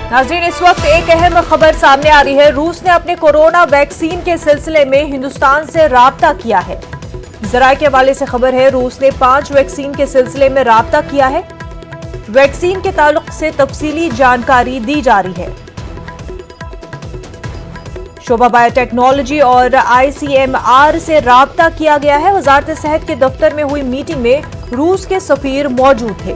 नाज़रीन, इस वक्त एक अहम खबर सामने आ रही है। रूस ने अपने कोरोना वैक्सीन के सिलसिले में हिंदुस्तान से राब्ता किया है। जराये के हवाले से खबर है, रूस ने 5 वैक्सीन के सिलसिले में राब्ता किया है। वैक्सीन के ताल्लुक से तफसीली जानकारी दी जा रही है। शोभा बायोटेक्नोलॉजी और ICMR से राब्ता किया गया है। वजारत सेहत के दफ्तर में हुई मीटिंग में रूस के सफीर मौजूद थे।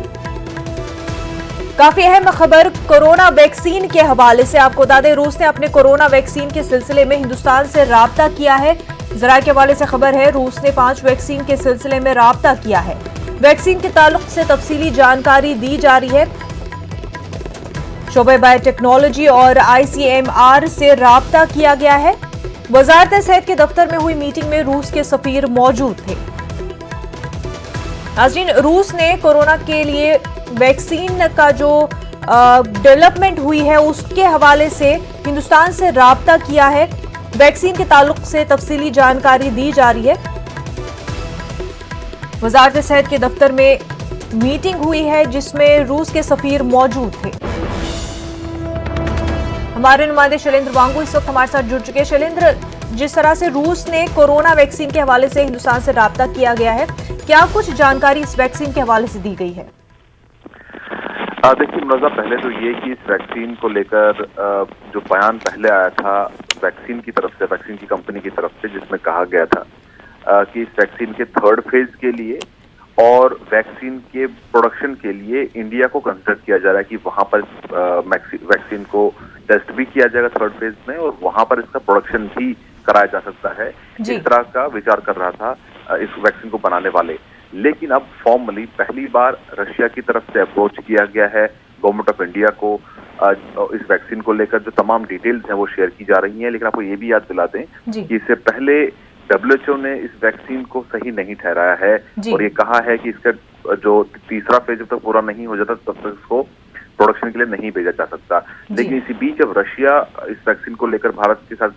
काफी अहम खबर कोरोना वैक्सीन के हवाले से आपको बता दें, रूस ने अपने कोरोना वैक्सीन के सिलसिले में हिंदुस्तान से राब्ता किया है। जराये के हवाले से खबर है, रूस ने 5 वैक्सीन के सिलसिले में राब्ता किया है। वैक्सीन के ताल्लुक से तफसीली जानकारी दी जा रही है। शोबे बायोटेक्नोलॉजी और ICMR से राब्ता किया गया है। वजारत सेहत के दफ्तर में हुई मीटिंग में रूस के सफीर मौजूद थे। नाज़रीन, रूस ने कोरोना के लिए वैक्सीन का जो डेवलपमेंट हुई है उसके हवाले से हिंदुस्तान से राब्ता किया है। वैक्सीन के ताल्लुक से तफसीली जानकारी दी जा रही है। वजारत सेहत के दफ्तर में मीटिंग हुई है जिसमें रूस के सफीर मौजूद थे। हमारे नुमाइंदे शैलेंद्र वांगू इस वक्त हमारे साथ जुड़ चुके हैं। शैलेंद्र, जिस तरह से रूस ने कोरोना वैक्सीन के हवाले से हिंदुस्तान से राब्ता किया गया है, क्या कुछ जानकारी इस वैक्सीन के हवाले से दी गई है? देखिए मुनज़्ज़ा, पहले तो ये कि इस वैक्सीन को लेकर जो बयान पहले आया था वैक्सीन की तरफ से, वैक्सीन की कंपनी की तरफ से, जिसमें कहा गया था कि इस वैक्सीन के 3rd फेज के लिए और वैक्सीन के प्रोडक्शन के लिए इंडिया को कंसिडर किया जा रहा है कि वहां पर वैक्सीन को टेस्ट भी किया जाएगा 3rd फेज में और वहां पर इसका प्रोडक्शन भी कराया जा सकता है। इस तरह का विचार कर रहा था इस वैक्सीन को बनाने वाले। लेकिन अब फॉर्मली पहली बार रशिया की तरफ से अप्रोच किया गया है गवर्नमेंट ऑफ इंडिया को। इस वैक्सीन को लेकर जो तमाम डिटेल्स हैं वो शेयर की जा रही हैं। लेकिन आपको ये भी याद दिला दें कि इससे पहले WHO ने इस वैक्सीन को सही नहीं ठहराया है और ये कहा है कि इसका जो 3रा फेज जब तक पूरा नहीं हो जाता तब तक इसको प्रोडक्शन के लिए नहीं भेजा जा सकता। लेकिन इसी बीच अब रशिया इस वैक्सीन को लेकर भारत के साथ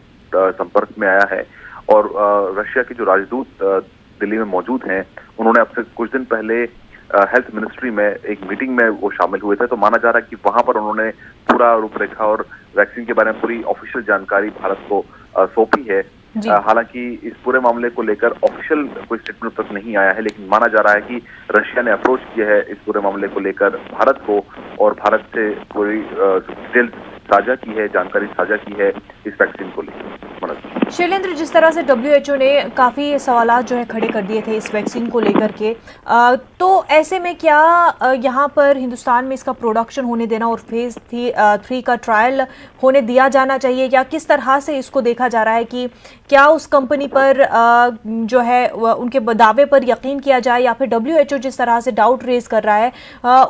संपर्क में आया है और रशिया के जो राजदूत दिल्ली में मौजूद हैं, उन्होंने अब से कुछ दिन पहले हेल्थ मिनिस्ट्री में एक मीटिंग में वो शामिल हुए थे। तो माना जा रहा है कि वहां पर उन्होंने पूरा रूपरेखा और वैक्सीन के बारे में पूरी ऑफिशियल जानकारी भारत को सौंपी है। हालांकि इस पूरे मामले को लेकर ऑफिशियल कोई स्टेटमेंट तक नहीं आया है, लेकिन माना जा रहा है कि रशिया ने अप्रोच किया है इस पूरे मामले को लेकर भारत को और भारत से पूरी डिटेल्स साझा की है, जानकारी साझा की है इस वैक्सीन को लेकर। शैलेंद्र, जिस तरह से WHO ने काफ़ी सवालात जो है खड़े कर दिए थे इस वैक्सीन को लेकर के, तो ऐसे में क्या यहाँ पर हिंदुस्तान में इसका प्रोडक्शन होने देना और फेज 3 का ट्रायल होने दिया जाना चाहिए, या किस तरह से इसको देखा जा रहा है कि क्या उस कंपनी पर जो है उनके दावे पर यकीन किया जाए या फिर WHO जिस तरह से डाउट रेज कर रहा है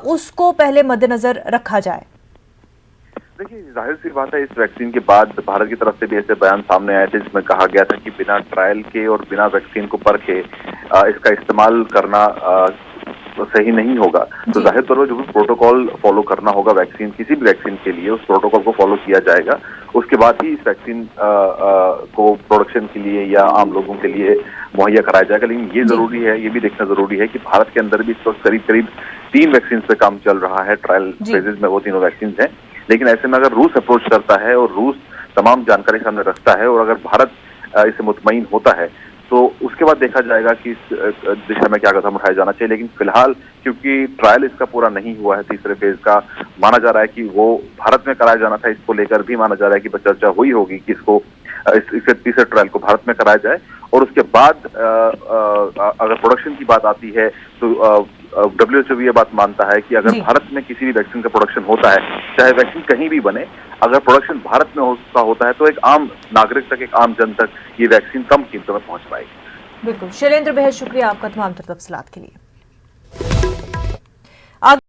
उसको पहले मद्देनजर रखा जाए? देखिए, जाहिर सी बात है, इस वैक्सीन के बाद भारत की तरफ से भी ऐसे बयान सामने आए थे जिसमें कहा गया था कि बिना ट्रायल के और बिना वैक्सीन को परखे इसका इस्तेमाल करना सही नहीं होगा। तो जाहिर तौर पर जो भी प्रोटोकॉल फॉलो करना होगा वैक्सीन, किसी भी वैक्सीन के लिए, उस प्रोटोकॉल को फॉलो किया जाएगा। उसके बाद ही इस वैक्सीन को प्रोडक्शन के लिए या आम लोगों के लिए मुहैया कराया जाएगा। लेकिन ये जरूरी है, ये भी देखना जरूरी है कि भारत के अंदर भी इस वक्त करीब 3 वैक्सीन पे काम चल रहा है। ट्रायल फेजेज में वो तीनों वैक्सीन हैं। लेकिन ऐसे में अगर रूस अप्रोच करता है और रूस तमाम जानकारी सामने रखता है और अगर भारत इससे मुतमईन होता है तो उसके बाद देखा जाएगा कि इस दिशा में क्या कदम उठाया जाना चाहिए। लेकिन फिलहाल क्योंकि ट्रायल इसका पूरा नहीं हुआ है 3रे फेज का, माना जा रहा है कि वो भारत में कराया जाना था। इसको लेकर भी माना जा रहा है कि चर्चा हुई होगी कि इसको इसके 3रे ट्रायल को भारत में कराया जाए और उसके बाद अगर प्रोडक्शन की बात आती है तो WHO भी ये बात मानता है कि अगर भारत में किसी भी वैक्सीन का प्रोडक्शन होता है, चाहे वैक्सीन कहीं भी बने, अगर प्रोडक्शन भारत में होता है तो एक आम नागरिक तक, एक आम जन तक ये वैक्सीन कम कीमतों में पहुंच पाएगी। बिल्कुल शैलेंद्र, बेहद शुक्रिया आपका तमाम तफसीलात के लिए।